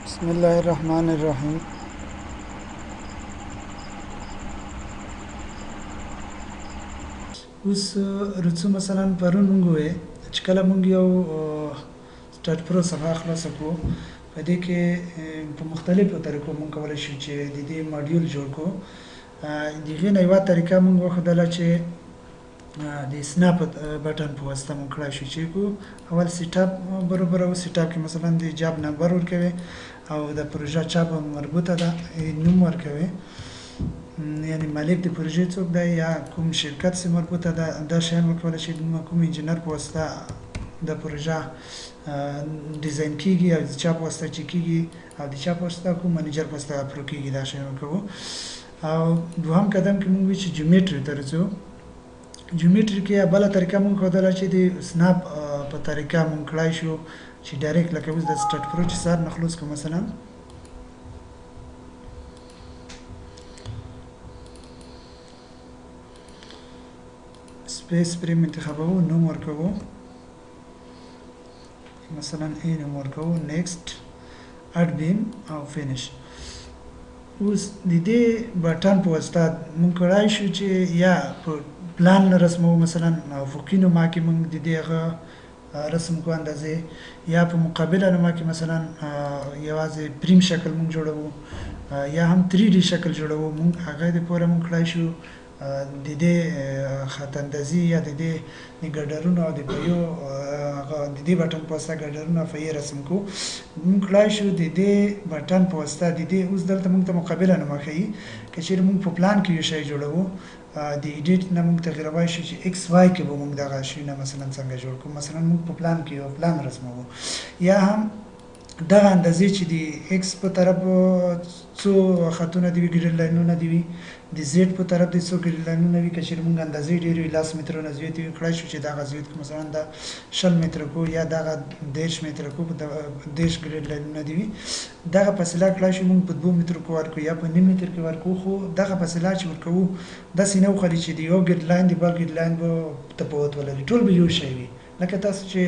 بسم الله الرحمن الرحیم. اوس رڅو مثلا پرون مونږ وې چې کله مونږ یو سټارټ پرو صفحه خلاص کړو په دې کې په مختلفو طریقو مونږ کولای شو چې د دې ماډیول جوړ کړو. دغه نه یو طریقه مونږ وښودله چې د سناپ بټن په واسطه مونږ کړای شو چې کو اول سیټ اپ برابر او سیټ اپ کې مثلا د جاب نمبر ورکوي او د پروژه چا په مربوطه ده نوم ورکوي، یعنی مالک د پروژې څوک دی یا کوم شرکت سره مربوطه ده. دا شیان ورکول شي کوم انجینر په واسطه د پروژه ډیزاین کیږي او د چا په واسطه چې کیږي او د چا په واسطه کوم منیجر په واسطه اپروو کیږي. دا شیان ورکوو. او دوهم قدم کې موږ چې جیومټري ته راځو. جیومټري کې بل طریقه موږ ښودله چې د سناپ په طریقه موږ کړای شو چې ډایرکټ لکه اوس د سټارټ پرو چې سر نخلوص کوم مثلا سپیس پریم انتخابوو، نوم ورکوو، مثلا ای نوم ورکوو، نیکسټ، اډ بیم او فینیش. اوس د دې بټن په واسطه مونږ کړای شو چې یا په پلان رسمو مثلا افقي نما کې مونږ د دې هغه رسم کو اندازې یا په مقابله نما کې مثلا یوازې پریم شکل مونږ جوړوو یا هم 3D شکل جوړوو. مونږ هغه د پوره مونږ کړای شو د دې خط اندازي یا د دې ګډرونو او د پیو د دې بټن په واسطه ګډرونو فایې رسم کو. مونږ کړای شو د دې بټن په واسطه د دې اوس دلته مونږ ته مقابله نما ښیي که چیرې مونږ په پلان کې یو شی جوړوو د ایډیټ نه مونږ تغیروای شو چې ایکس وای کې به مونږ دغه شیونه مثلا څنګه جوړ کړو. مثلا مونږ په پلان کې یو پلان رسموو یا هم دغه اندازې چې د ایکس په طرف څو خطونه دي ګریډ لاینونه دي د زیډ په طرف د څو ګریډ لاینونه وي. که چیرې مونږ اندازې ډېرې لاس مترونه زیات وي کړای شو چې دغه زیات مثلا د 60 متره کو یا دغه 10 متره کو په 10 ګریډ لاینونه دي وي. دغه فاصله کړای شو مونږ په 2 متر کو ورکو یا په 9 متر کې ورکو. خو دغه فاصله چې ورکو داسې نه وخلي چې د یو ګریډ لاین د بل ګریډ لاین به تفاوت ولري، ټول به یو شی وي. لکه تاسو چې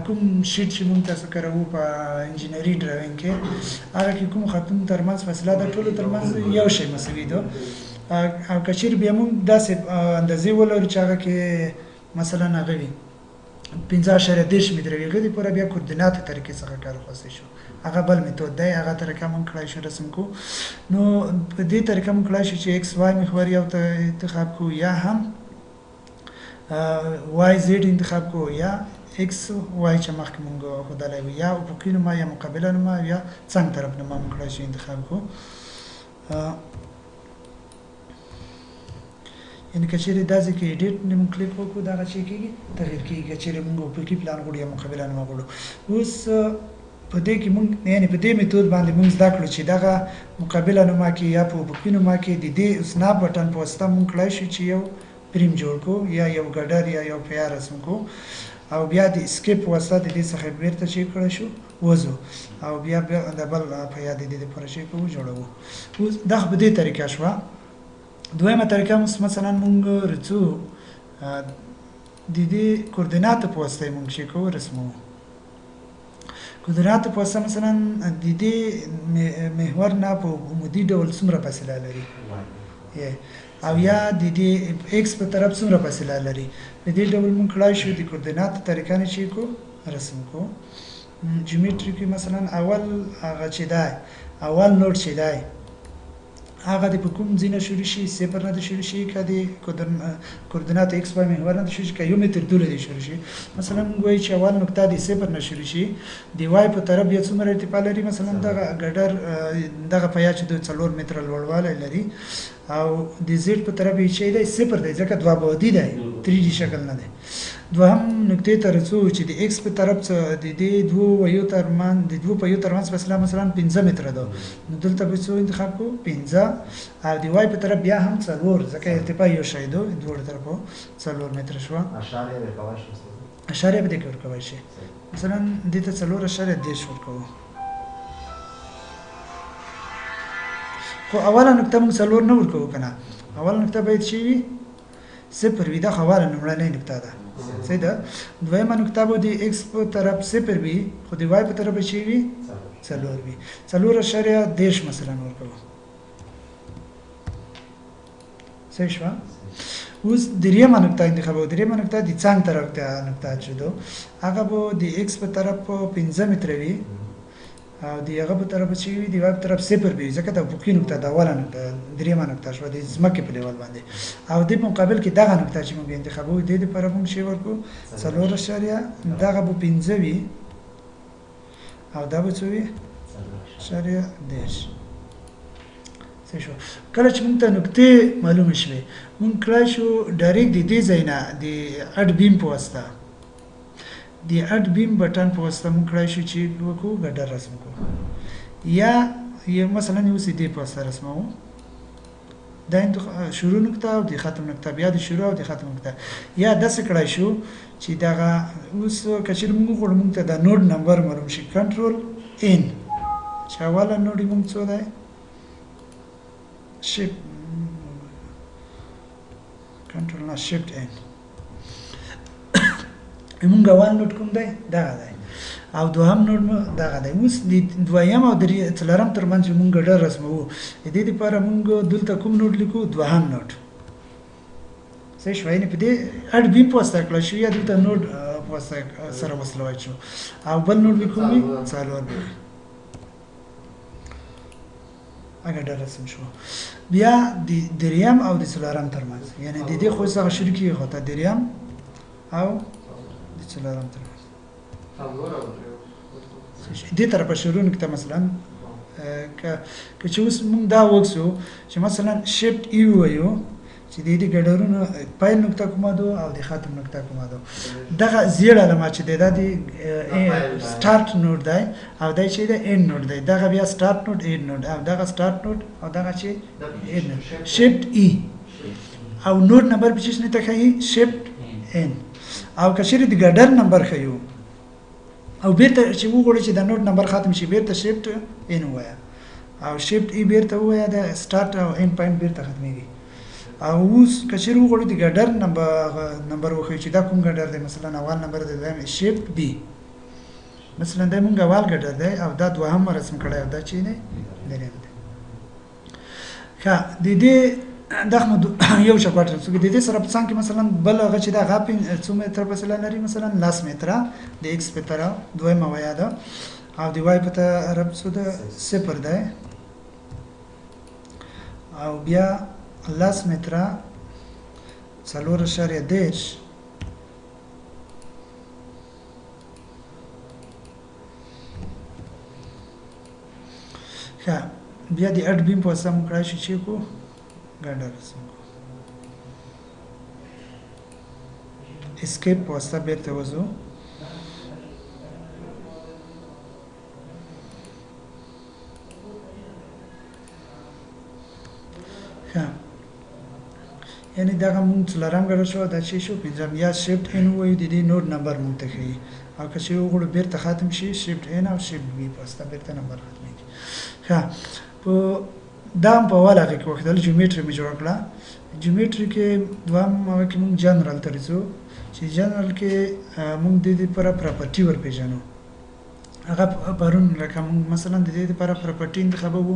کوم شیټ چې مونږ تاسو کاروو په انجینری ډرایوینګ کې هغه کې کوم خطونو ترمنځ فاصله د ټولو ترمنځ یو شی مساوي ده. او که چیرې بیا مونږ داسې اندازې ولرو چې هغه کې مثلا هغه وي 15.10 متره وي، هغه د پوره بیا کوردینات طریقې څخه کار واخیستی شو. هغه بل میتود دی، هغه طریقه مونږ کړای شو رسم کو. نو په دې طریقه مونږ کړای شو چې ایکس وای محور یو ته انتخاب کو یا هم وای زیډ انتخاب کو یا ایکس وای چې مخکې مونږ ښودلی وي یا افقي نما یا مقابله نما یا څنګ طرف نما مونږ کړای شو انتخاب کو. یعنې که چیرې دا ځای کې ایډیټ نه مونږ کلیک وکړو دغه چې کېږي تغیر کېږي. که چیرې مونږ افقي پلان غواړو یا مقابله نما غواړو. اوس په دې کې مونږ یعنې په دې میتود باندې مونږ زده کړو چې دغه مقابله نما کې یا په افقي نما کې د دې سناپ بټن په واسطه مونږ کړای شو چې یو پریم جوړ کو یا یو ګډر یا یو پیار رسم کو او بیا د اسکیپ واسطه د دې څخه بیرته چې کړی شو وځو او بیا د بل پیاد د دې پر شي کو جوړو. اوس دا په دې طریقه شو. دویمه طریقه مثلا مونږ رڅو د دې کوردینات په واسطه مونږ چې کو رسمو. کوردینات په واسطه مثلا د دې محور نه په عمودي ډول څومره فاصله لري او یا د دې ایکس په طرف څومره فاصله لري. په دې ډول مونږ کړای شو د کوردینات طریقه نه چې کو رسم کو. جیومټري کې مثلا اول هغه چې دی اول نوټ چې دی هغه د کوم ځای نه شروع شي، صفر نه شروع شي، که د کوردینات ایکس وای محور نه شروع شي، که یو متر دوله دی شروع شي. مثلا موږ وایو چې اول نقطه د صفر نه شروع شي، د وای په طرف بیا څومره ارتفاع لري، مثلا دغه ګډر دغه پیا چې د 4 متره لوړوالی لري او د زیډ په طرف یې چې دی صفر دی ځکه دوه بعدي دی 3D شکل نه دی. دوهم نقطې ته رسو چې د ایکس په طرف د دې دوو ویو ترمنځ د دوو پیو ترمنځ فاصله مثلا 15 متره ده. نو دلته به څو انتخاب کو 15 او د وای په طرف بیا هم 4 ځکه ارتفاع یو شی ده دوه طرفو 4 متره شو. اشاریه ورکوای شي. اشاریه به دې ورکوای شي. مثلا دې ته 4.10 ورکوو. خو اوله نقطه موږ 4 نه ورکوو کنه. اوله نقطه باید شي وي صفر وي. دا خواله لومړنۍ نقطه ده. صحیح ده. دویمه نقطه به د ایکس په طرف صفر وي خو د وای په طرف شي وي څلور وي 4.10 مثلا ورکوو صحیح شو اوس دریمه نقطه انتخابو دریمه نقطه د څنګ طرف ته نقطه شدو هغه به د ایکس په طرف په 15 متر وي او د هغه په طرف چې وي د واي په طرف 0 وي ځکه دا پوکي نقطه دا اوله نقطه دریمه نقطه شو د ځمکې په لیول باندې او د مقابل کې دغه نقطه چې موږ انتخابو د دې لپاره موږ شی ورکو 4.10 دغه به 15 وي او دا به څه وي 4.10 شو کله چې موږ ته نقطې معلومه شوه موږ کړای شو ډایرکټ د دې ځای نه د اډ بیم په واسطه د اډ بیم بټن په واسطه موږ کړای شو چې وکړو ګډر رسم کو یا مثلا یو سي دي په واسطه رسمو دا شروع نقطه او د ختم نقطه بیا د شروع او د ختم نقطه یا داسې کړای شو چې دغه اوس کچیر موږ غواړو موږ ته د نوډ نمبر معلوم شي کنټرول ان چې اوله نوډ موږ څه ده shift control نه shift n موږ اول نوټ کوم دی دا دی او دوهم نوټ مو دا دی اوس د دویم او درې څلورم ترمنځ موږ ډېر رسمو د دې لپاره موږ دلته کوم نوټ لیکو دوهم نوټ صحیح شوی نه پدې اډ بیم پوسټ کړل شو یا دلته نوټ پوسټ سره وصلوي شو او بل نوټ لیکو می څلور اگر ډېر رسم شو بیا د دریم او د څلورم ترمنځ یعنی د دې خو څنګه شروع کیږي خو ته دریم او د څلورم ترمنځ دې طرف شروع نکته مثلا که چې اوس موږ دا وکړو چې مثلا شیفت ای وایو چې د دې ګډرونو پای نقطه کومه ده او د ختم نقطه کومه ده دغه زیړه علامه چې د سٹارټ نوټ دی او دا چې د اند نوټ دی دغه بیا سٹارټ نوټ اند نوټ او دغه سٹارټ نوټ او دغه چې اند نوټ شیفت ای او نوټ نمبر په چیز نه تخایي شیفت ان او کچېری د ګډر نمبر خایو او بیرته چې وګورئ چې د نوټ نمبر ختم شي بیرته شیفت ان وایا او شیفت ای بیرته وایا د سٹارټ او اند پوینټ بیرته ختميږي او اوس کچېری وګورئ د ګډر نمبر وخی چې دا کوم ګډر دی مثلا اول نمبر دی شیفت بی مثلا دا مونږ اول ګډر دی او دا دوهم رسم کړی او دا چې نه دریم دی ښه د دې دغه یو چپټ څه د دې سره په څنګه کې مثلا بل هغه چې دا غاپین څو متر په سلا لري مثلا 10 متر د ایکس په طرف دویمه ویا ده او دی وای په طرف څه ده 0 ده او بیا 10 متر 4.10 ښه بیا د اډ بیم په سم کړای شي چې کو ګډر رسم اسکیپ په واسطه بیرته وځو ښه یعنی دا موږ څلورم ګډر شو دا چې شو پنځم یا شیفت ان وایو د دې نوډ نمبر مونږ ته ښیي او که چې وګورو بیرته ختم شي شیفت ان او شیفت بی په واسطه بیرته نمبر ختمېږي ښه په دام په والا کې وکړل جیومټري می جوړ کړه جیومټري کې دوام کې موږ جنرال ته رسو چې جنرال کې موږ د دې پر پراپرټي ور پیژنو هغه پرون رقم مثلا د دې لپاره پراپرټي انتخابو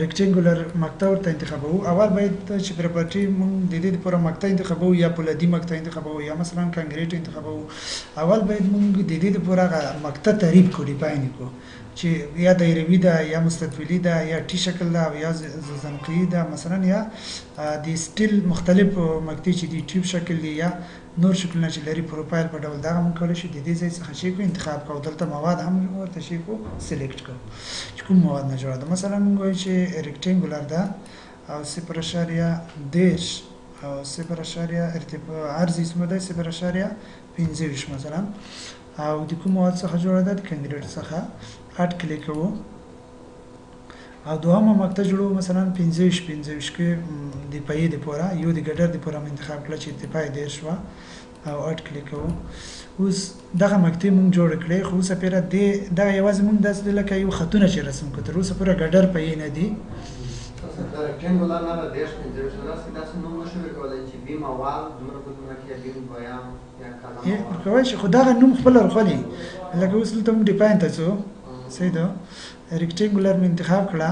ریکټنګولر مقطع ورته انتخابو اول باید چې پراپرټي موږ د دې لپاره مقطع انتخابو یا پولادي مقطع انتخابو یا مثلا کانکریټ انتخابو اول باید موږ د دې لپاره مقطع تعریف کو ډیفاین کو چې یا دایروي ده یا مستطیلي ده یا ټي شکل ده یا زنقي ده مثلا یا د سټیل مختلف مقطع چې د ټیوب شکل دی یا نور شکلونه چې لري پروفایل په ډول دا هم کولای شي د دې ځای څخه شي کو انتخاب کو دلته مواد هم ورته شي کو سلیکټ کو چې کوم مواد نه جوړه ده مثلا موږ وایو چې ریکټنګولر ده او 0.10 او 0.0 ارتفاع عرض اسمه ده 0.25 مثلا او د کوم مواد څخه جوړه ده د کانکریټ څخه اټ کلیک کوو او دوامه مقطع جوړو مثلا 15 کې د پای د پورا یو د ګډر د پورا انتخاب کړل چې د پای د شو او اټ کلیک کوو اوس دغه مقطع مونږ جوړ کړی خو سپیره د دغه یوازې مونږ داس لکه یو خطونه چې رسم کړو تر اوسه پورا ګډر پای نه دی ریکټنګولر نه د 10 راځي دا څه نو مشوي کولای چې بیم اول دمر په دمر کې بیم بیان یا کلام کوي چې خدای نوم خپل ورخلي لکه اوس ته موږ ډیفاین تاسو صحیح ده ریکټینګولر مې انتخاب کړه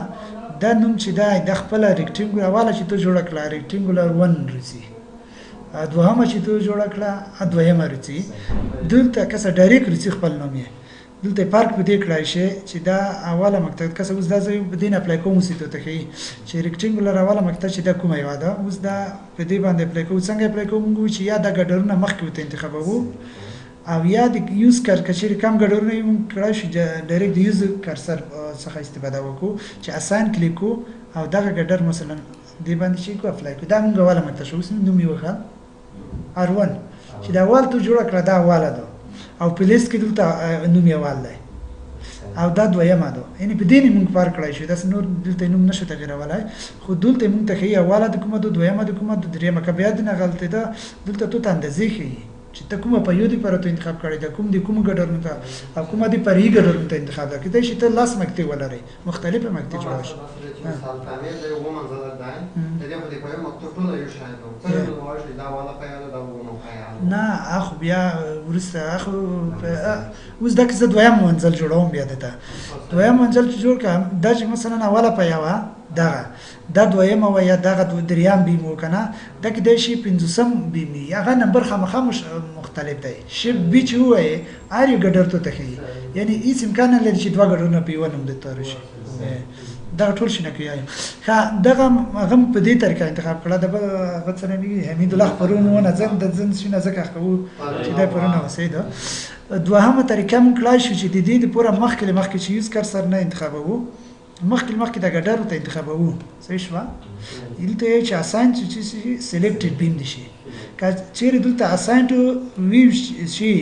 دا نوم چې دا د خپل ریکټینګولر حواله چې ته جوړ کړه ریکټینګولر 1 رسی دوهمه چې ته جوړ کړه دویمه رسی دلته کسه ډایرکټ رسی خپل نوم یې دلته پارک په دې کړای شي چې دا اوله مکتب کسه اوس دا زه په دین اپلای کوم سي ته کوي چې ریکټینګولر اوله مکتب چې دا کومه یو ده اوس دا په دې باندې اپلای کوم څنګه اپلای کوم چې یا دا ګډرونه مخکې ته انتخابو او یا د یوز کار کچې کم ګډرونه یې کړای شي ډایرکټ یوز کرسر څخه استفاده وکړو چې اساین کلیکو او دا ګډر مثلا دې باندې شي کو اپلای کو دا موږ اوله مکتب شو اوس نوم یو ښه R1 چې دا اول ته جوړ کړه دا اوله ده او په لیست کې دلته نوم یې وال دی او دا دویمه ده یعنی په دې نه موږ پار کړای شو دا نور دلته نوم نشو تغیرولای خو دلته موږ ته خي اوله د کومه د دویمه د کومه د دریمه که بیا د نه غلطه ده دلته ته اندازې خي چې ته کومه په یو دی پر ته انتخاب کړی دا کوم دی کوم ګډرونه ته او کومه دی پر یې ګډرونه ته انتخاب کړی دا چې ته لاس مکتب ولري مختلفه مکتب جوړ شي مثال تعمیر دی و منزل ده دغه په دې په مکتب ټول یو شای ده څه نو واجب دا والا پیاله دا وونه پیاله نه اخو بیا ورسته اخو اوس دا که دویم منزل جوړوم بیا ده دویم منزل چې جوړ کړم دا چې مثلا اوله پیاوه دا دویمه و یا دغه دریم بیمو کنه دا کې د شي 500 بیمي هغه نمبر خامخا مختلف دی شی بي چې وای اړ ګډر ته تخي یعنی هیڅ امکان نه لري چې دوه ګډرونه په یو نوم د تور شي دا ټول شي نه کوي ښه دغه هغه په دې طریقه انتخاب کړه د غڅنه ني حمید الله پرون و نه ځن د ځن شنه ځکه خو چې دا پرونه وسیده دوهمه طریقه مون کړای شو چې د دې د پوره مخکې چې یوز کار سر نه انتخابو مخکې د ګډر ته انتخابو صحیح شو دلته چې اساین چې سلیکټډ بیم دي شي که چیرې دلته اساین ټو ویو شي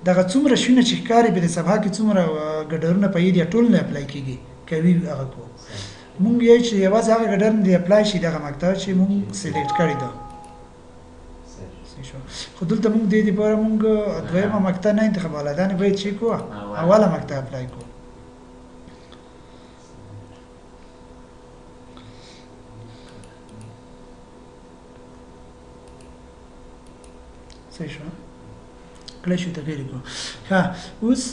دغه څومره شونه چې کاری به د صفحه کې څومره ګډرونه په دې ټول نه اپلای کیږي کوي هغه کو مونږ یې چې یوازې هغه ګډر دی اپلای شي دغه مقطع چې مونږ سلیکټ کړی دا صحیح شو خو دلته مونږ د دې لپاره مونږ دویمه مقطع نه انتخاباله دا نه باید چې کو اوله مقطع اپلای کو صحیح شو کله شو تغیر کو ها اوس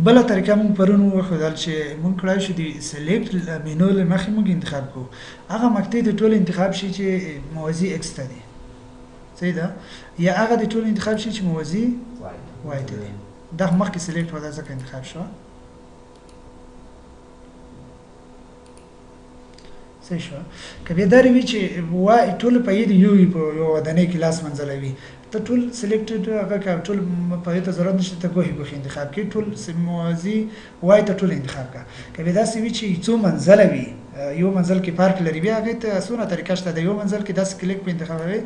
بل طریقه مون پرونو وخدل چې مون کړای شو دی سلیکټ مینو له مخې مونږ انتخاب کو هغه مقطع د ټول انتخاب شي چې موازی ایکس ته دی صحیح ده یا هغه د ټول انتخاب شي چې موازی وای ته دی دا مخکې سلیکټ ودا ځکه انتخاب شو صحیح شو کبه دا وی چې وای ټول په یوه یو ودانې کلاس منځلوي ته ټول سلیکټډ هغه کا ټول په ته ضرورت نشته ته کوه انتخاب کې ټول موازی وای ته ټول انتخاب کا کبه دا سی وی چې څو منځلوي یو منځل کې پارک لري بیا هغه ته اسونه طریقه شته د یو منځل کې داس کلیک په انتخابوي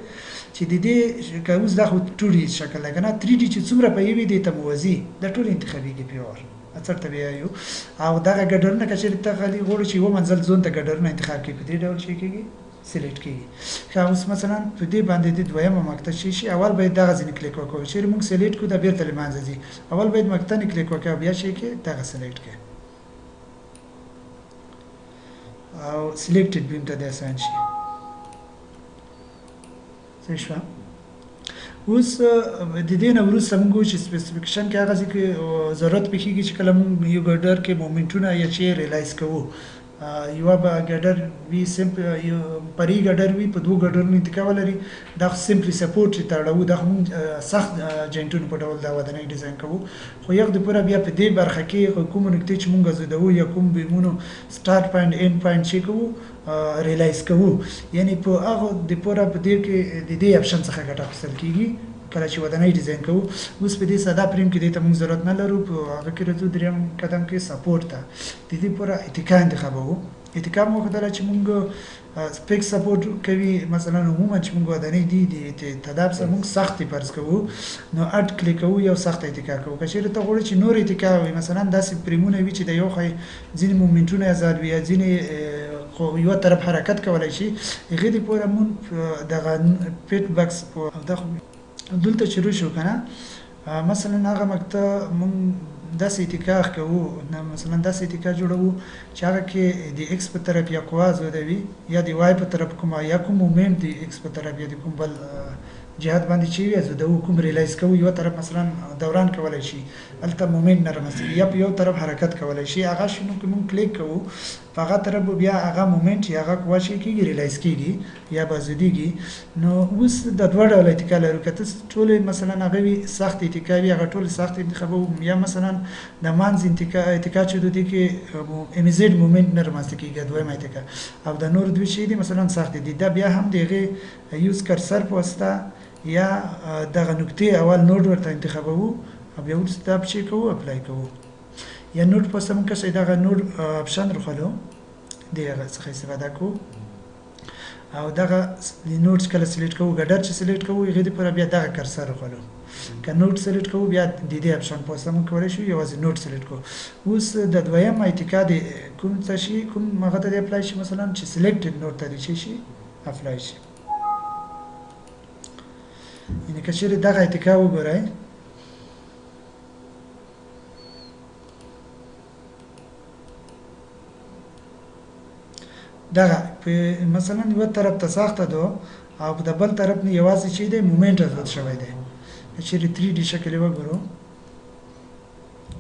چې د دې کوز دا خو 2D شکل لګنه 3D چې څومره په یوه دي ته موازی د ټول انتخابي کې پیور اثر طبيعي یو او دا ګډرونه کچې ته غلي غوړ چې و منځل زون ته ګډرونه انتخاب کې په دې ډول شي کېږي سلیکټ کېږي خو اوس مثلا په دې باندې د دویمه مقطع شي اول باید دا غزنه کلیک وکړو چې موږ سلیکټ کو د بیرته لمانځي اول باید مقطع نه کلیک وکړو بیا شي کې دا سلیکټ کې او سلیکټډ بیم ته د اسان شي صحیح شو اوس د دې نه وروسته موږ چې سپیسیفیکیشن کې هغه ځکه ضرورت پېږي چې کله موږ یو ګډر کې مومنټونه یا چې ریلایز کوو یو به ګډر وی سمپل یو پری ګډر وی په دوه ګډرونو انتخاب لري دا سمپلی سپورټ چې تاړو دا سخت جنټونو په ډول دا ودانۍ ډیزاین کوو خو یو د پوره بیا په دې برخه کې کوم نکته چې موږ زده یا کوم بیمونو سٹارټ پوینټ اند پوینټ چې کوو ریلایز کوو یعنی په هغه د پوره په دې کې د دې اپشن څخه ګټه اخیستل کیږي کله چې ودانۍ ډیزاین کوو اوس په دې ساده پریم کې د ته موږ ضرورت نه لرو په هغه کې راځو دریم قدم کې سپورټ ته د دې پوره اتکا انتخابو اتکا مو خدای چې موږ سپیک سپورټ کوي مثلا عموما چې موږ ودانۍ دي د تداب سره موږ سخت فرض کوو نو اډ کلیک کوو یو سخت اتکا کوو کچېره ته غواړي چې نور اتکا وي مثلا داسې پریمونه وي چې د یو خې ځینې مومنټونه آزاد وي ځینې خو یو طرف حرکت کولای شي هغه دی پوره مون دغه پیټ باکس په دلته شروع شو کنه مثلا هغه مقطع مون داسې اتکا کوو مثلا داسې اتکا جوړو چې هغه کې د ایکس په طرف یا قوا زودوي یا د وای په طرف کوم یا کوم مومنت د ایکس په طرف یا د کوم بل جهات باندې چې وي زودو کوم ریلایز کوو یو طرف مثلا دوران کولای شي الته مومنت نه رامنځته یا په یو طرف حرکت کولای شي هغه شنو کوم کلیک کوو په هغه طرف بیا هغه مومنت یا هغه قوه شي کیږي ریلایز کیږي یا بازدیږي نو اوس د دوه ډول اتکا لرو کته ټول مثلا هغه وی سخت اتکا وی هغه ټول سخت انتخاب یا مثلا د مانز اتکا چې دوی کې امیزید مومنت نه رامنځته کیږي دوه اتکا او د نور دوی شي دي مثلا سخت دي دا بیا هم دغه یوز کرسر په واسطه یا دغه نقطې اول نوډ ورته انتخابو او بیا ورسته اپچې کوو اپلای کوو یا نوډ په سم کې چې دغه نوډ اپشن راخلو دغه څخه استفاده کوو او دغه نوډز کله سلیکټ کوو ګډر چې سلیکټ کوو یغه د پر بیا دغه کرسر راخلو که نوډ سلیکټ کوو بیا د دې اپشن په سم کولای شو یوازې نوډ سلیکټ کوو اوس د دویم اتکا د کوم څه شي کوم هغه ته اپلای شي مثلا چې سلیکټډ نوډ ته شي اپلای شي یعنی که چیرې دغه اتکا وګورئ دغه مثلا یو طرف ته ساخته دو او په بل طرف نه یوازې چې د مومنت ازاد شوی دی چې 3D شکل وګورو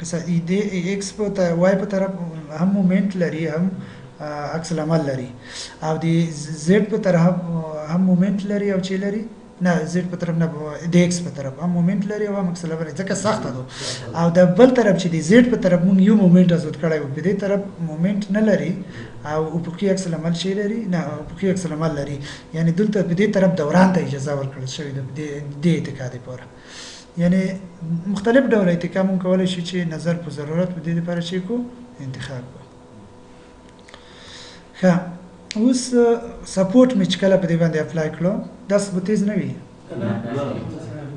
کسا ای دی ایکس په وای په طرف هم مومنت لري هم عکس العمل لري او دی زد په طرف هم مومنت لري او چې لري نه زد په طرف نه د ایکس په طرف هم مومنت لري او هم عکس العمل ځکه سخته دو او د بل طرف چې دی زد په طرف مونږ یو مومنت ازاد کړای په دې طرف مومنت نه لري او افقي عکس العمل شي لري نه افقي عکس العمل لري یعنی دلته په دې طرف دوران ته اجازه ورکړل شوې ده د اعتقاد لپاره یعنی مختلف ډول اتکا مون کولای شي چې نظر په ضرورت په دې لپاره شي کو انتخاب کو ښه اوس سپورټ مچ کله په دې باندې اپلای کړو دا څه تیز نه وي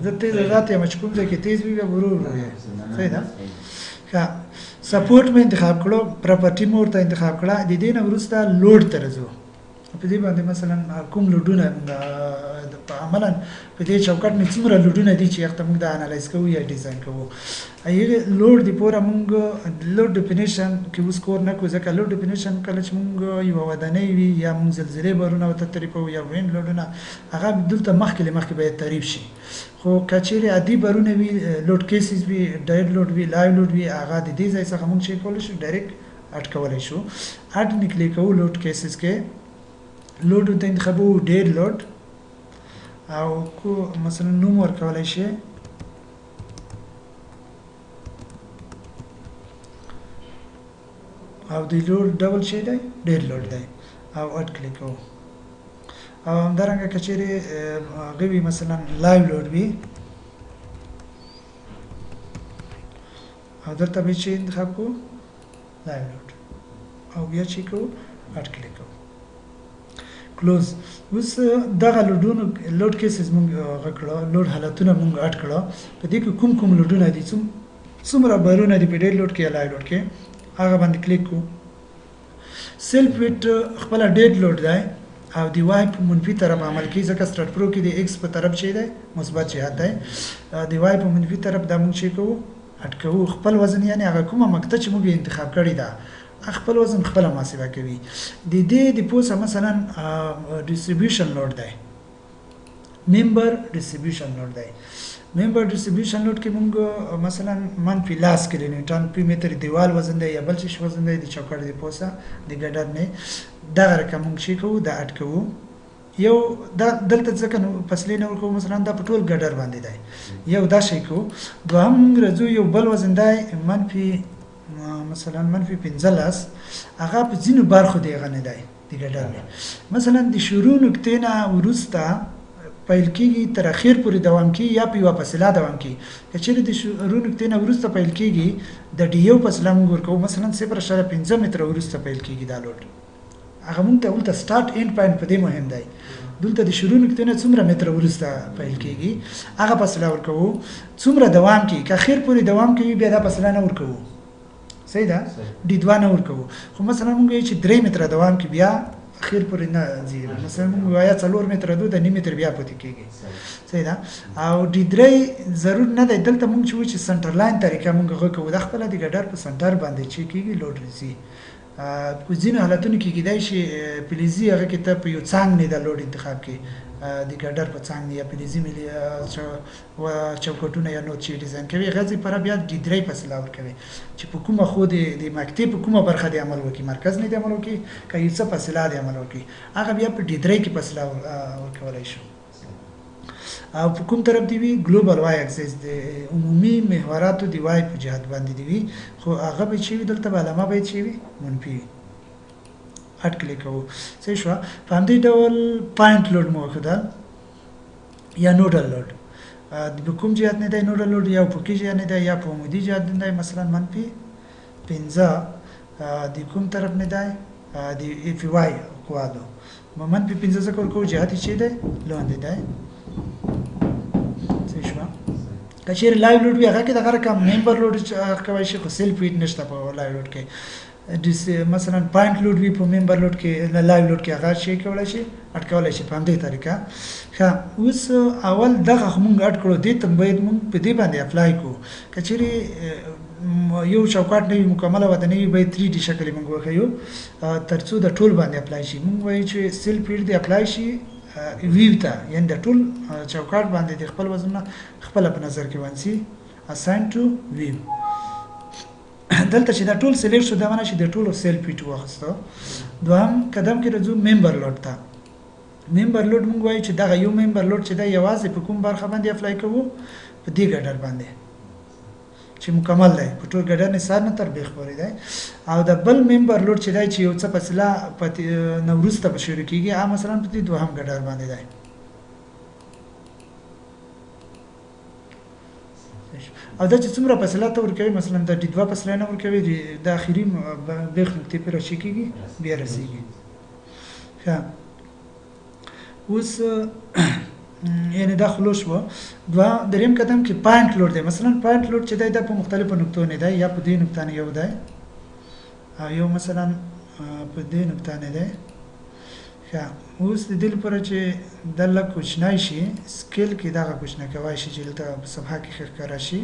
زه تیز ذاتي مچ کوم ځکه تیز وي ورور وي صحیح ده ښه سپورټ مې انتخاب کړو پراپرټي مور ته انتخاب کړه د دې نه وروسته لوډ ته راځو په دې باندې مثلا کوم لوډونه عملاً په دې چوکاټ کې څومره لوډونه دي چې وخت موږ دا انالایز کوو یا ډیزاین کوو ایغه لوډ دی پورا موږ لوډ ډیفینیشن کې اوس کور نه کو ځکه لوډ ډیفینیشن کله چې موږ یو ودانۍ وي یا موږ زلزلې بارونه او تطریق یا وین لوډونه هغه دلته مخکې به تعریف شي خو کچېره عادي بارونه وي لوډ کیسز وي ډایټ لوډ وي لایو لوډ وي هغه د دې ځای څخه موږ چې کولای شو ډایرکټ اډ کولای شو اډ نکلي کوو لوډ کیسز کې لوډ ته انتخابو ډیر لوډ او کو مثلا نوم ورکولای شي او د لوډ ډبل شي دی ډیر لوډ دی او اډ کلیک کوو او همدارنګه کچېره غوي مثلا لایو لوډ وي او دلته به چې انتخاب کو لایو لوډ او بیا چې کو اډ کلیک کوو کلوز اوس دغه لوډونو لوډ کیسز مونږ غکړو لوډ حالتونه مونږ اډ کړو په دې کې کوم لوډونه دي څومره بارونه دي په ډېر لوډ کې لای لوډ کې هغه باندې کلیک کو سیلف ویټ خپل ډېر لوډ دی او دی وای په منفي طرف عمل کوي ځکه سټارټ پرو کې د ایکس په طرف شي دی مثبت جهت دی دی وای په منفي طرف د مونږ شي کوو اډ کوو خپل وزن یعنی هغه کومه مقطع چې مونږ انتخاب کړی دا خپل وزن خپل محاسبه کوي د دې د پوسه مثلا ډیستریبیوشن لوډ دی ممبر ډیستریبیوشن لوډ دی ممبر ډیستریبیوشن لوډ کې موږ مثلا منفي لاس کړي نیوټن پر متر دیوال وزن دی یا بل څه وزن دی د چوکاټ د پوسه د ګډر نه دا رقم موږ شي کوو دا اډ کوو یو دا دلته ځکه نو فصلې نه ورکو مثلا دا په ټول ګډر باندې دی یو دا شي کوو دوهم راځو یو بل وزن دی منفي مثلا منفي 15 هغه په ځینو برخو دی غنه دی د ګډر مثلا د شروع نقطې نه ورسته پیل کیږي تر اخر پورې دوام کوي یا په یو فاصله دوام کوي چې د شروع نقطې نه ورسته پیل کیږي د ډیو فاصله موږ ورکو مثلا 0.5 متر ورسته پیل کیږي دا لوډ هغه موږ ته ولته سٹارټ اینډ پوینټ په دې مهم دی دلته د شروع نقطې نه څومره متر ورسته پیل کیږي هغه فاصله ورکو څومره دوام کوي که اخر پورې دوام کوي بیا دا فاصله نه ورکو صحیح ده د دوانه ورکو خو مثلا موږ چې 3 متر دوام کې بیا اخر پورې نه ځي مثلا موږ وایا 4 متر دو د 9 متر بیا پاتې کیږي صحیح ده او د 3 ضرور نه دی دلته موږ چې سنټر لاین طریقه موږ غوښو د خپل د ګډر په سنټر باندې چې کیږي لوډ رسي په ځینو حالتونو کې کېدای شي فلزي هغه کې ته په یو څانګ نه د لوډ انتخاب کې د ګډر په څانګ یا فلزي ملي او چوکټونه یا نوټ چې ډیزاین کوي غزي پر بیا د درې فاصله ورکوي چې په کومه خو د مکتب په کومه برخه د عمل وکي مرکز نه د عمل وکي کایي څه فاصله د عمل وکي هغه بیا په درې کې فاصله ورکولای شي او په کوم طرف دی وی ګلوبل وای اکسس د عمومي محوراتو دی وای په جهت باندې دی وی خو هغه به چی دلته به علامه به چی وی منفي اټ کلیک کوو صحیح شو په همدې ډول پوینټ لوډ مو وکړه یا نوډل لوډ د کوم جهت نه دی نوډل لوډ یا په کې جهت نه دی یا په عمودي جهت نه دی مثلا منفي 15 د کوم طرف نه دی د اف وای کوادو منفي 15 څخه کوم جهت چی دی لاندې دی کچیر لایو لوډ وی هغه کې د هر کم ممبر لوډ کوي شي خو سیلف ویټ نشته په لایو لوډ کې مثلا پوینټ لوډ وی په ممبر لوډ کې لایو لوډ کې هغه شي کولای شي اټکولای شي په همدې طریقه ښه اوس اول دغه موږ اټ کړو دې ته باید موږ په دې باندې اپلای کو کچیر یو چوکاټ نه مکمل ودانې به 3D شکل موږ وکړو ترڅو د ټول باندې اپلای شي موږ وایو چې سیلف ویټ دی اپلای شي ویو ته یعنی د ټول چوکاټ باندې د خپل وزن خپل په نظر کې ونسي assign to view دلته چې دا ټول سلیکټ شو دا معنی چې د ټول سیلف ویټ واخستو دوهم قدم کې رجو ممبر لوډ ته ممبر لوډ موږ وایو چې دا یو ممبر لوډ چې دا یوازې په کوم برخه باندې اپلای کوو په دې ګډر باندې چې مکمل دی په ټول ګډر نه سر نه تر بیخ پورې دی او د بل ممبر لوډ چې دی چې یو څه فاصله په نورسته په شروع کیږي هغه مثلا په دې دوهم ګډر باندې دی او دا چې څومره فاصله ته ورکوي مثلا د دې دوه فاصله نه ورکوي د اخیری بیخ نقطې پر راشي کیږي بیا رسیږي ښه اوس یعنی دا خلوص و دوا دریم قدم کې پوینټ لوډ دی مثلا پوینټ لوډ چې دی د په مختلفو نقطو نه دی یا په دې نقطه نه یو دی یو مثلا په دې نقطه نه دی ښه اوس د دې لپاره چې د لک کوچنای شي سکیل کې دا کوچنای کوي شي چې دلته په صفحه کې ښکارا شي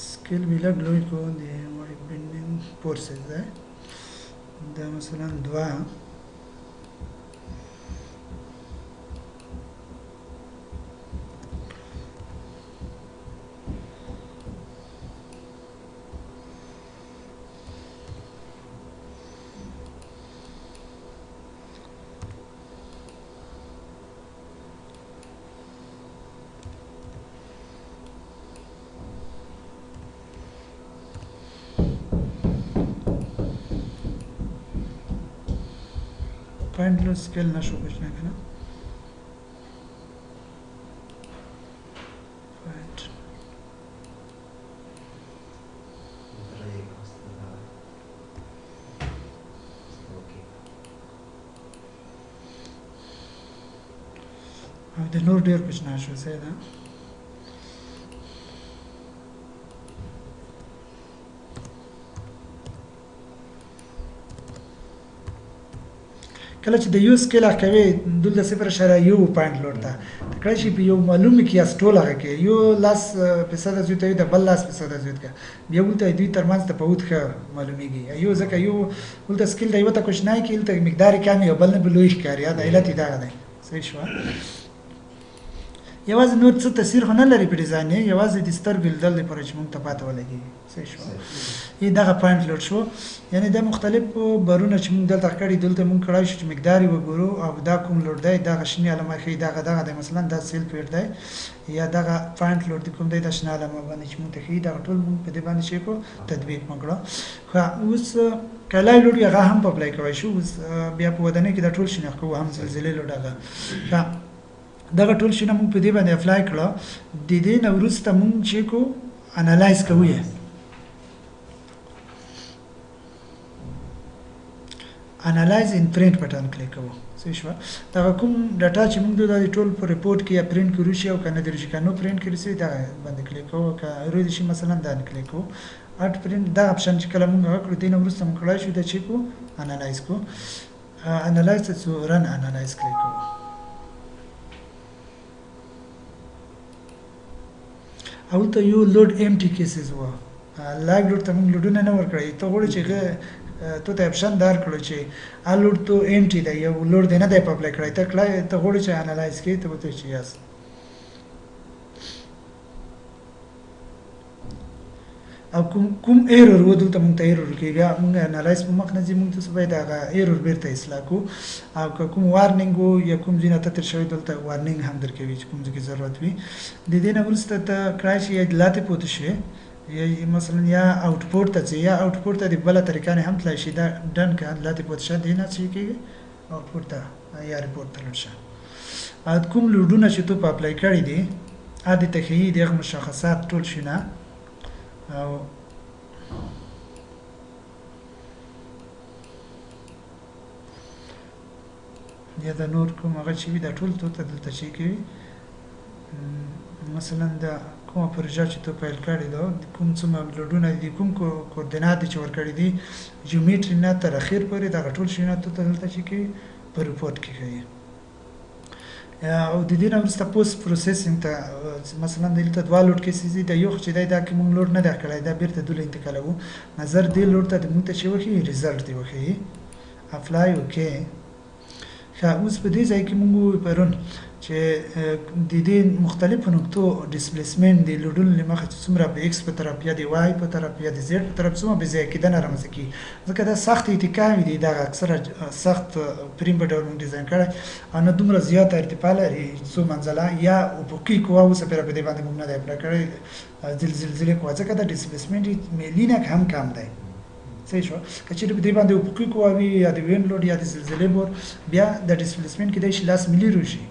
سکیل ویلا لوی کو دی وای بینډینګ پورسز دی دا مثلا 2 پوینټ لوډ سکیل نشو کوچنه کنه پوینټ او د نور ډیر کوچنه شو زیاده کله چې د یو سکیل کوي دلته 0.1 پوینټ لوډ تا کله چې په یو معلومه کې استول هغه کې یو لاس په صد زیات دی د بل لاس په صد زیات کا بیا ولته دوی ترمنځ ته پوت ښه معلومیږي یو ځکه یو ولته سکیل دی وته کوښنای کې ولته مقدار کم یو بل نه بلوي ښکاري دا علت دا ده صحیح شو یوازې نور څه تاثیر نه لري په ډیزاین یوازې د سترګې دل لپاره چې موږ ته پاته ولګي صحیح شو دغه پوینټ لوډ شو یعنی د مختلف بارونه چې موږ دلته کړی دلته موږ کړای شو چې مقدار وګورو او دا کوم لوډ دی دا غشنی علامه خې دا د مثلا دا سیلف ویټ دی یا دا پوینټ لوډ کوم دی د شنه علامه باندې چې موږ ته خې دا ټول موږ په دې باندې شي کو تطبیق وکړو خو اوس کله لوډ هغه هم په اپلای کوي شو اوس بیا په ودانې کې دا ټول شنه خو هم زلزلې لوډ هغه دا ټول شنه موږ په دې باندې اپلای کړو د دې نو وروسته موږ چې کو انالایز کوو انالایز ان پرینټ بټن کلیک کوو صحیح شو دا کوم ډاټا چې موږ د ټول په ریپورت کې یا پرینټ کړو شي او کنه د رشي کنو پرینټ کړی شي دا باندې کلیک کوو که روي شي مثلا دا کلیک کوو اټ پرینټ دا اپشن چې کله موږ وکړو دینه ورسته موږ کړای شو د چې کو انالایز کو انالایز څه رن انالایز کلیک کوو او ته یو لوډ امټي کیسز و لاګ لوډ ته موږ لوډونه نه ورکړی ته غواړي چې ته ته اپشن دار کړو چې ا لوډ ته امټي دی یو لوډ دی نه دی په اپلای کړی ته غواړي چې انالایز کړي ته وته چې یاس او کوم ایرور و دلته مونږ ته ایرور کې بیا مونږ انالایز په مخ نه ځي مونږ ته باید هغه ایرور بیرته اصلاح کو او کوم وارنینګ و یا کوم ځینه ته تر شوی دلته وارنینګ هم درکوي چې کوم ځکه ضرورت وي د دې نه وروسته ته کړای شي اطلاعات پوت شي یا مثلا یا آوټپوټ ته ځي یا آوټپوټ ته د بل طریقه نه هم تلای شي دا ډن کا اطلاعات پوت شه دی نه چې کېږي آوټپوټ ته یا ریپورت ته لرشه ا کوم لوډونه چې ته په اپلای کړی دي ا د تخیل د مشخصات ټول شنه او یا د نور کوم هغه چې وي دا ټول ته دلته شي کوي مثلا دا کومه پروژه چې ته پیل کړې ده کوم څومره لوډونه دي کوم کوردینات چې ورکړې دي جیومټري نه تر اخر پورې دا ټول شي نه ته دلته شي کوي په ریپورت کې کوي او د دې نه وروسته پوسټ پروسیسینګ ته مثلا دلته دوه لوډ کیسز دي د یو چې دا کې مونږ لوډ نه دا کړی دا بیرته دله انتقالو نظر دې لوډ ته مونږ ته چې وخی ریزلټ دی وخی اپلای اوکې خا اوس په دې ځای کې مونږ پرون چې د دې مختلفو نقطو ډیسپلیسمنت دی لوډل لمخه چې څومره به ایکس په طرف یا دی وای په طرف یا دی زد په طرف څومره به ځای کې د نرم ځکه ځکه دا سخت اتکاوي دی دا اکثره سخت پریم په ډول ډیزاین کړي ان دومره زیات ارتفاع لري څو منزله یا افقي قوه اوس په دې باندې موږ نه دی پر کړی زلزلې قوه ځکه دا ډیسپلیسمنت ملینه کم دی صحیح شو کچې په دې باندې افقي قوه وي یا د وین لوډ یا د زلزلې بور بیا د ډیسپلیسمنت کې د شلاس ملي روشي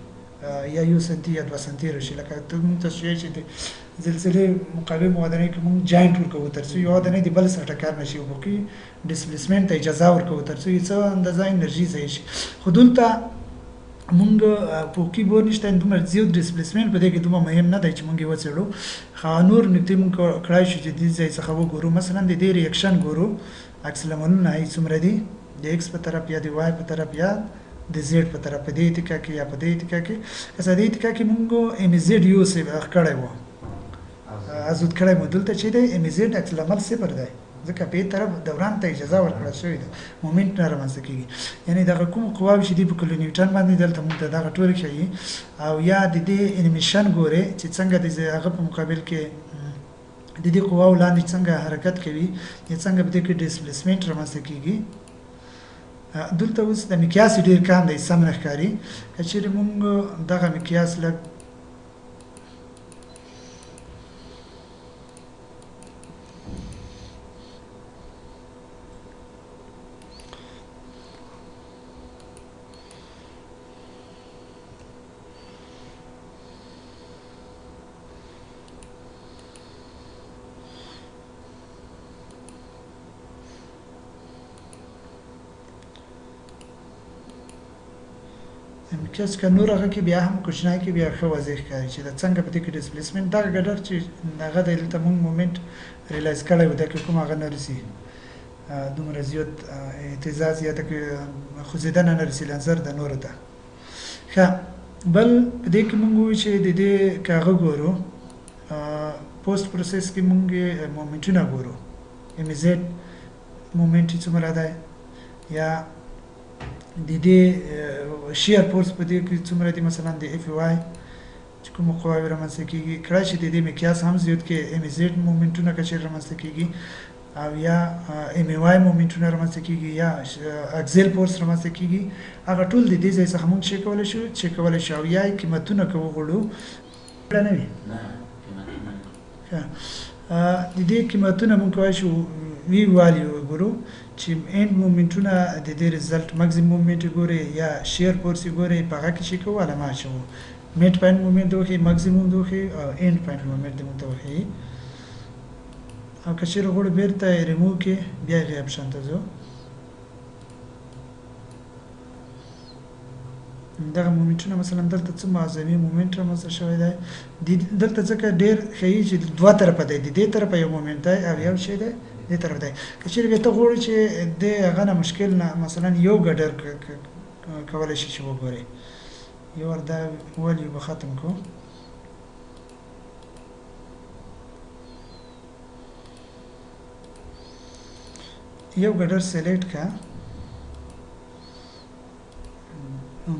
یا یو سنتي یا 2 سنتي راشي لکه ته مونږ ته چې د زلزلې مقابل موادنه کې مونږ جاینټ ورکو تر څو یو دنه د بل سره ټکر نشي او کې ډیسپلیسمنت ته اجازه ورکو تر څو یې څه اندازه انرژي ځای شي خودلته مونږ په کې بور نشته دومره زیات ډیسپلیسمنت په دې کې دومره مهم نه دی چې مونږ وڅېړو خانور نکته مونږ کړای شو چې دې ځای څخه وګورو مثلا د دې ریاکشن ګورو عکس لمنونه هي څومره دي د ایکس په طرف یا د وای په طرف یا د زیډ په طرف په دې اتکا کې یا په دې اتکا کې کله دې اتکا کې مونږ ام زیډ یو سه کړای وو ازود کړای مو دلته چې د ام زیډ عکس لمل صفر دی ځکه په طرف دوران ته اجازه ورکړل شوې ده مومنت نه رامنځته کیږي یعنی دغه کوم قواوی چې دی په کلو نیوټن باندې دلته مونږ ته دغه ټول کوي او یا د دې انیمیشن ګوره چې څنګه د هغه په مقابل کې د دې قواو لاندې څنګه حرکت کوي یا څنګه په دې کې ډیسپلیسمنت رامنځته کیږي دلته اوس د مقیاس ډیر کم دی سم نه ښکاري چې موږ دغه مقیاس لږ کس که نور هغه کې بیا هم کوچنای کې بیا ښه واضح ښکاري چې د څنګه په دې کې ډیسپلیسمنت دا ګډر چې هغه د دلته موږ مومنت ریلایز کړی و دا کې کوم هغه نه رسي دومره زیات اهتزاز یا د خوځېدنه نه رسي نظر د نورو ته ښه بل په دې کې موږ وایو چې د دې کاغه ګورو پوسټ پروسس کې موږ مومنټونه ګورو امیزیټ مومنټ څومره ده یا د دې شیر فورس په دې کې څومره دي مثلا د اف واي چې کوم قواوی رامنځته کیږي کله چې د دې مقیاس هم زیات کې ام زد مومنټونه کچې رامنځته کیږي او یا ام واي مومنټونه رامنځته کیږي یا اکسل فورس رامنځته کیږي هغه ټول د دې ځای څخه موږ چک کولای شو او یا قیمتونه کوو غړو نه وي د دې قیمتونه موږ کوی شو وی والیو ګورو چې اند مومنټونه د دې رزلټ ماکسیمم مومنټ ګوري یا شیر فورس ګوري په هغه کې شي کوله ما شو میډ پوینټ مومنټ دوی ماکسیمم دوی او اند پوینټ مومنټ د متوخی او کچیر غوړ بیرته ریمو کې بیا غي اپشن ته ځو دغه مومنټونه مثلا دلته څه معظمي مومنټ رامنځته شوی دی دلته ځکه ډیر ښیي چې دوه طرفه دی د دې طرفه یو مومنټ دی او یو شی دی دې طرف دی کچیر به ته غوړ چې د هغه نه مشکل نه مثلا یو ګډر کولای شي چې وګوري یو وردا ولی به ختم کو یو ګډر سلیکټ کا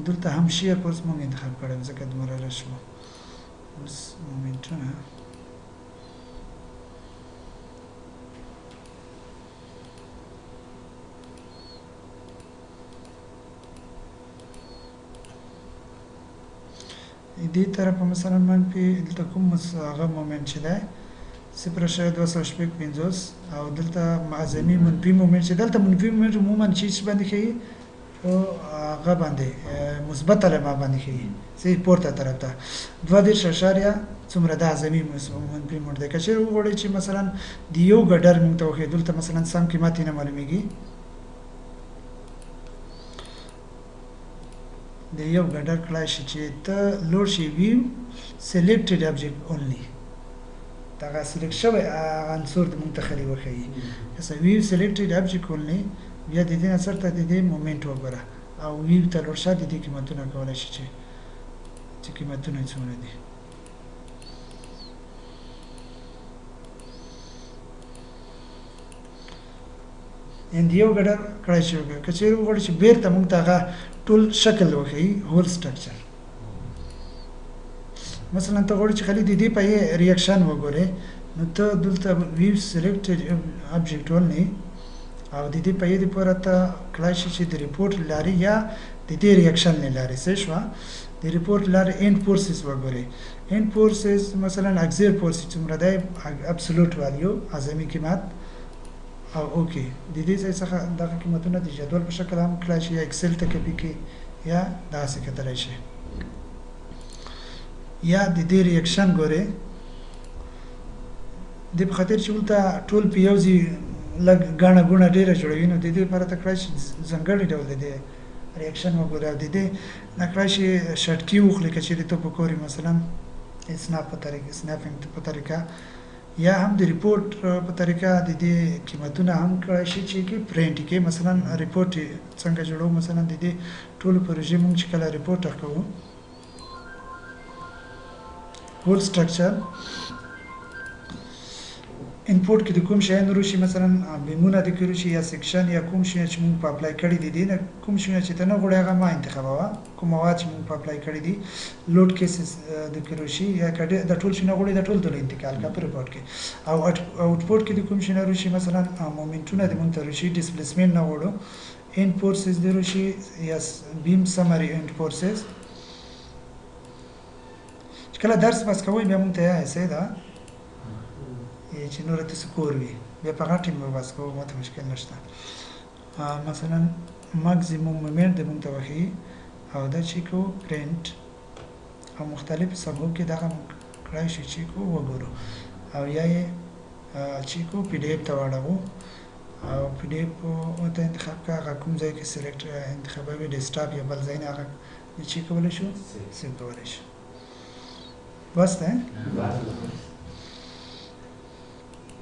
دلته هم شیر کورس مونږ انتخاب کړو ځکه دومره راشو اوس مومنټونه دې طرف مثلا منفي دلته کوم هغه مومنټ چې ده 0.250 او دلته معظمي منفي مومنټ چې دلته منفي مومنټ عموما چې باندې کوي او هغه باندې مثبت علامه باندې کوي سي پورته طرف ته 2.8 څومره د اعظمي منفي مومنټ ده کچې وګورئ چې مثلا د یو ګډر موږ ته وخی دلته مثلا سم قیمت نه معلومیږي د یو ګډر کلای شي چې ته لوډ شي ویو سلیکټډ ابجیکټ اونلی دا سلیکټ شوی عنصر د منتخبي وخی که ویو سلیکټډ ابجیکټ اونلی بیا د دې اثر ته د دې مومنت وګوره او ویو ته لوډ شي د دې قیمتونه کولای شي چې قیمتونه څومره دي ان یو ګډر کړای شي کچې وګورئ چې بیرته موږ ته ټول شکل وخی هول سټرکچر مثلا ته غواړې چې خالي د دې په ریاکشن وګورې نو ته دلته ویو سلیکټډ ابجیکټ اونلی او د دې په دې پورې ته کلای شي چې د ریپورت لاري یا د دې ریاکشن لاري څه شو د ریپورت لاري اند فورسز وګورئ اند فورسز مثلا اکسیر فورس څومره دی ابسولوټ ویلیو اعظمي قیمت او اوکې د دې څخه دغه قیمتونه د جدول په شکل هم کلای شي یا اکسل ته کپی کې یا داسې کتلی شي یا د دې ریاکشن ګورئ د په خاطر چې ولته ټول په یو ځای لږ غاڼه ګونه ډیره جوړوي نو د دې لپاره ته کلای شي ځانګړي ډول د ریاکشن وګورئ او د دې نه کلای شي شټکي وخلي که چېرې ته پکوري مثلا اسناپ په طریقه سناپینګ په طریقه یا هم د ریپورت په طریقه د دې قیمتونه هم کړای شي چې کې پرینټ کې مثلا ریپورت څنګه جوړو مثلا د دې ټول پروژې موږ چې کله ریپورت کوو هول سټرکچر انپوټ کې د کوم شی نه روشي مثلا بیمونه د کړو شي یا سیکشن یا کوم شی چې موږ په اپلای کړی دي نه کوم شی چې ته نه غوړې هغه ما انتخابوه کوم مواد چې موږ په اپلای کړی دي لوډ کیسز د کړو شي یا کډه د ټول شي نه غوړې د ټول ته انتقال کا په ریپورت کې او اوټپوټ کې د کوم شی نه روشي مثلا مومنټونه د مونږ ته روشي ډیسپلیسمنت نه غوړو ان فورسز د روشي یا بیم سمری ان فورسز کله درس بس کوی بیا مونږ ته یې سیدا چې نور ته سکور وي بیا په غاټي مې بس کوو ماته مشکل نشته مثلا ماکسیموم مومنت د مونږ ته وخی او دا چې کو پرینټ او مختلف سبب کې دغه کړای شي چې کو وګورو او یا یې چې کو پی ډی اف ته واړو او پی ډی اف او ته انتخاب کا کوم ځای کې سلیکټ انتخابوي ډیسکټاپ یا بل ځای نه هغه چې کولای شو سیو کولای شو بس ده